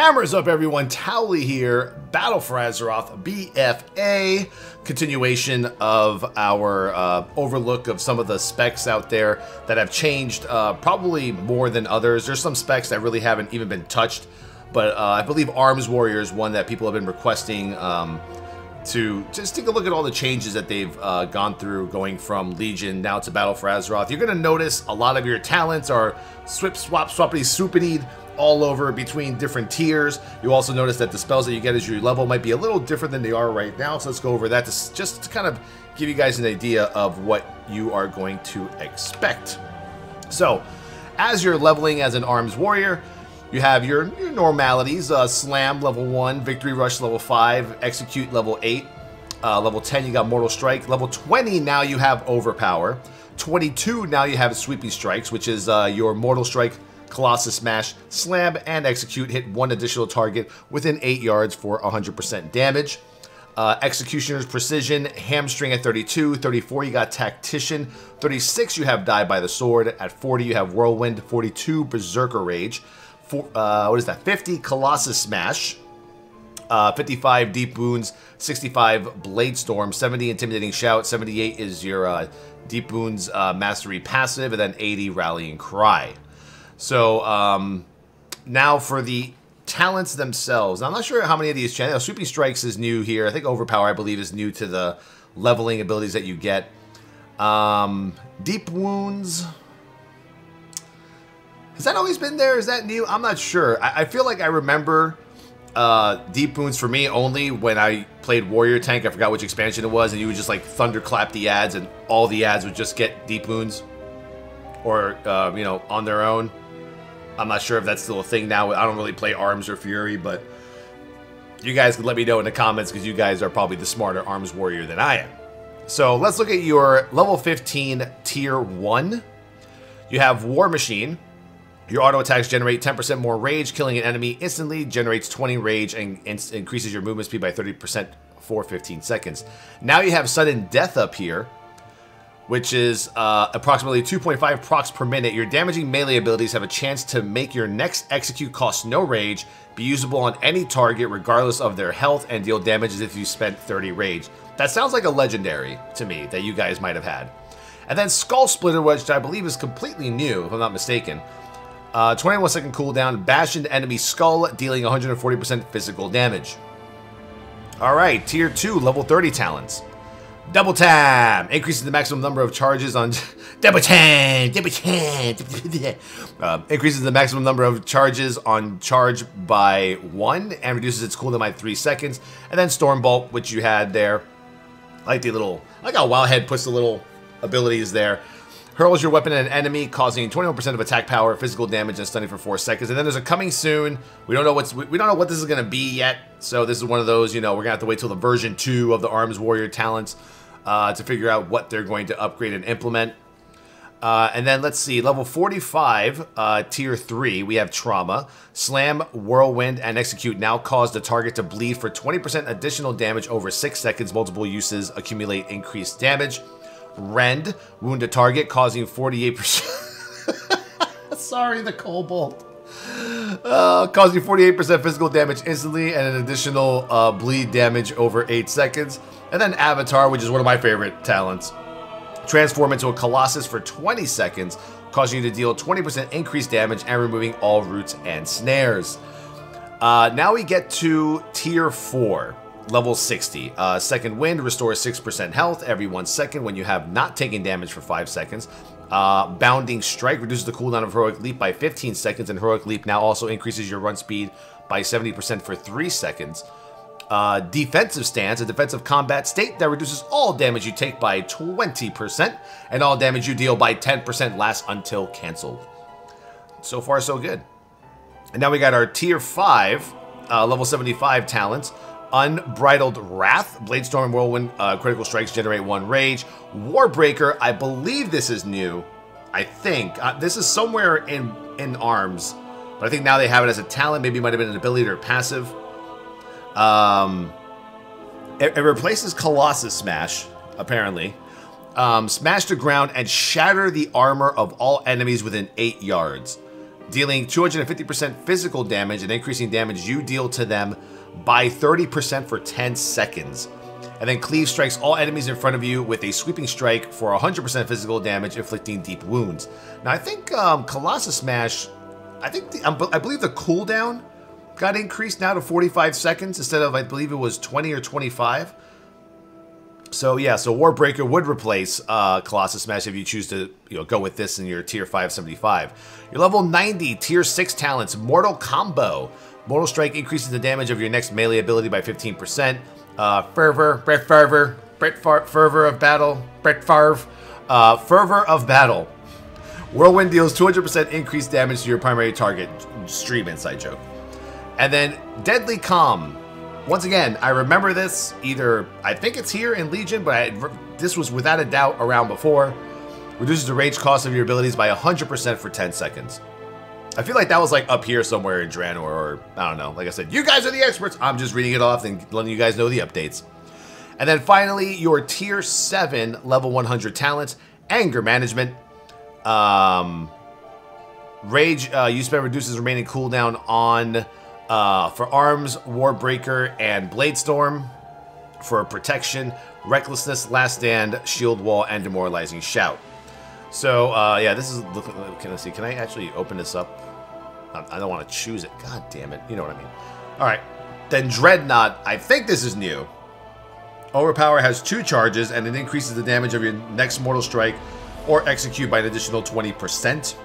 Hammers up, everyone. Towelliee here. Battle for Azeroth, BFA. Continuation of our overlook of some of the specs out there that have changed probably more than others. There's some specs that really haven't even been touched, but I believe Arms Warrior is one that people have been requesting to just take a look at all the changes that they've gone through, going from Legion now to Battle for Azeroth. You're going to notice a lot of your talents are swip, swap, swappity, swoopity all over between different tiers. You also notice that the spells that you get as your level might be a little different than they are right now. So let's go over that just to kind of give you guys an idea of what you are going to expect. So as you're leveling as an Arms Warrior, you have your normalities, Slam level 1, Victory Rush level 5, Execute level 8, level 10 you got Mortal Strike, level 20 now you have Overpower, 22 now you have Sweeping Strikes, which is your Mortal Strike, Colossus Smash, Slam, and Execute hit one additional target within 8 yards for 100% damage. Executioner's Precision, Hamstring at 32, 34 you got Tactician, 36 you have Die by the Sword, at 40 you have Whirlwind, 42 Berserker Rage, what is that, 50 Colossus Smash, 55 Deep Wounds, 65 Blade Storm, 70 Intimidating Shout, 78 is your Deep Wounds Mastery passive, and then 80 Rallying Cry. So now for the talents themselves. Now, I'm not sure how many of these channels. Sweeping Strikes is new here. I think Overpower, I believe, is new to the leveling abilities that you get. Deep Wounds. Has that always been there? Is that new? I'm not sure. I feel like I remember Deep Wounds for me only when I played Warrior Tank. I forgot which expansion it was, and you would just like thunderclap the ads, and all the ads would just get Deep Wounds, or you know, on their own. I'm not sure if that's still a thing now. I don't really play Arms or Fury, but you guys can let me know in the comments because you guys are probably the smarter Arms Warrior than I am. So let's look at your level 15 tier 1. You have War Machine. Your auto attacks generate 10% more rage. Killing an enemy instantly generates 20 rage and increases your movement speed by 30% for 15 seconds. Now you have Sudden Death up here, which is approximately 2.5 procs per minute. Your damaging melee abilities have a chance to make your next execute cost no rage, be usable on any target regardless of their health, and deal damage as if you spent 30 rage. That sounds like a legendary to me that you guys might have had. And then Skull Splitter, which I believe is completely new, if I'm not mistaken. 21 second cooldown, bash into enemy skull, dealing 140% physical damage. Alright, tier 2, level 30 talents. Double Tap increases the maximum number of charges on increases the maximum number of charges on charge by 1 and reduces its cooldown by 3 seconds. And then Storm Bolt, which you had there. I like the little, I like how Wildhead puts the little abilities there. Hurls your weapon at an enemy, causing 21% of attack power, physical damage, and stunning for 4 seconds. And then there's a coming soon. We don't know what this is gonna be yet. So this is one of those, you know, we're gonna have to wait till the version 2 of the Arms Warrior talents to figure out what they're going to upgrade and implement. And then let's see, level 45, tier 3, we have Trauma. Slam, Whirlwind, and Execute now cause the target to bleed for 20% additional damage over 6 seconds. Multiple uses accumulate increased damage. Rend, wound a target, causing 48%. Sorry, the Cobalt. Causing 48% physical damage instantly and an additional bleed damage over 8 seconds. And then Avatar, which is one of my favorite talents. Transform into a Colossus for 20 seconds, causing you to deal 20% increased damage and removing all roots and snares. Now we get to tier 4. Level 60. Second Wind restores 6% health every 1 second when you have not taken damage for 5 seconds. Bounding Strike reduces the cooldown of Heroic Leap by 15 seconds, and Heroic Leap now also increases your run speed by 70% for 3 seconds. Defensive Stance, a defensive combat state that reduces all damage you take by 20%, and all damage you deal by 10% lasts until canceled. So far, so good. And now we got our tier 5, level 75 talents. Unbridled Wrath, Bladestorm and Whirlwind critical strikes generate 1 rage. Warbreaker, I believe this is new. I think. This is somewhere in Arms. But I think now they have it as a talent. Maybe it might have been an ability or passive. It replaces Colossus Smash, apparently. Smash to ground and shatter the armor of all enemies within 8 yards. dealing 250% physical damage and increasing damage you deal to them by 30% for 10 seconds. And then Cleave strikes all enemies in front of you with a sweeping strike for 100% physical damage, inflicting deep wounds. Now, I think Colossus Smash, I believe the cooldown got increased now to 45 seconds instead of, I believe it was 20 or 25. So yeah, so Warbreaker would replace Colossus Smash if you choose to go with this in your tier 575. Your level 90 tier 6 talents, Mortal Combo. Mortal Strike increases the damage of your next melee ability by 15%. Fervor of Battle, Fervor of Battle. Whirlwind deals 200% increased damage to your primary target. Stream inside joke. And then Deadly Calm. Once again, I remember this either, I think it's here in Legion, but this was without a doubt around before. Reduces the rage cost of your abilities by 100% for 10 seconds. I feel like that was like up here somewhere in Draenor, or I don't know. Like I said, you guys are the experts. I'm just reading it off and letting you guys know the updates. And then finally, your tier 7 level 100 talents, Anger Management. Rage you spend reduces remaining cooldown on for Arms, Warbreaker, and Bladestorm. For Protection, Recklessness, Last Stand, Shield Wall, and Demoralizing Shout. So, yeah, this is, let's see, can I actually open this up? I don't want to choose it. God damn it. You know what I mean. All right. Then Dreadnought, I think this is new. Overpower has 2 charges, and it increases the damage of your next Mortal Strike or Execute by an additional 20%.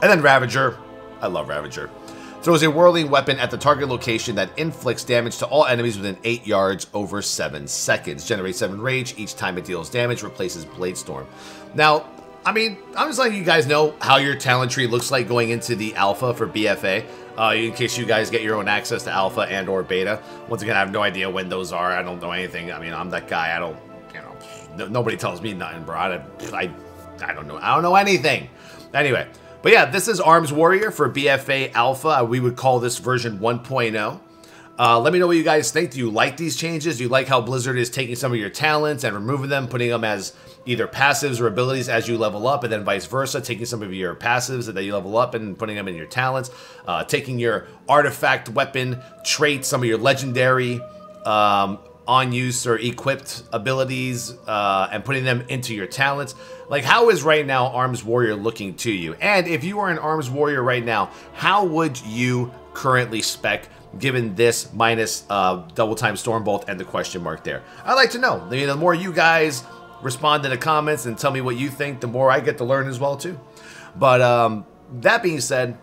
And then Ravager, I love Ravager, throws a whirling weapon at the target location that inflicts damage to all enemies within 8 yards over 7 seconds. Generates 7 rage each time it deals damage, replaces Bladestorm. Now, I mean, I'm just letting you guys know how your talent tree looks like going into the alpha for BFA. In case you guys get your own access to alpha and or beta. Once again, I have no idea when those are. I don't know anything. I mean, I'm that guy. I don't, nobody tells me nothing, bro. I don't know. I don't know anything. Anyway, but yeah, this is Arms Warrior for BFA Alpha. We would call this version 1.0. Let me know what you guys think. Do you like these changes? Do you like how Blizzard is taking some of your talents and removing them, putting them as either passives or abilities as you level up, and then vice versa, taking some of your passives that you level up and putting them in your talents, taking your artifact, weapon, traits, some of your legendary on-use or equipped abilities, and putting them into your talents? Like, how is right now Arms Warrior looking to you? And if you are an Arms Warrior right now, how would you currently spec given this minus double time Stormbolt and the question mark there? I'd like to know. The more you guys respond in the comments and tell me what you think, the more I get to learn as well too. But that being said,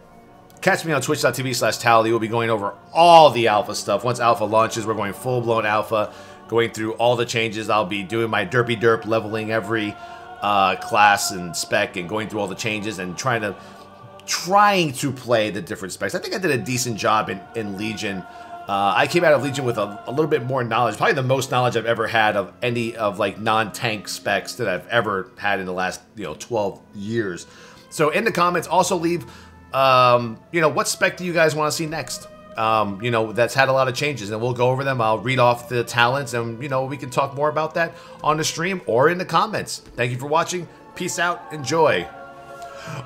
catch me on twitch.tv/Towelliee. We'll be going over all the alpha stuff. Once alpha launches, we're going full-blown alpha, going through all the changes. I'll be doing my derpy derp, leveling every class and spec and going through all the changes and trying to play the different specs. I think I did a decent job in Legion. I came out of Legion with a little bit more knowledge, probably the most knowledge I've ever had of any of like non-tank specs that I've ever had in the last 12 years. So in the comments, also leave what spec do you guys want to see next? That's had a lot of changes, and we'll go over them. I'll read off the talents, and we can talk more about that on the stream or in the comments. Thank you for watching. Peace out. Enjoy.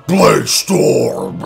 Bladestorm.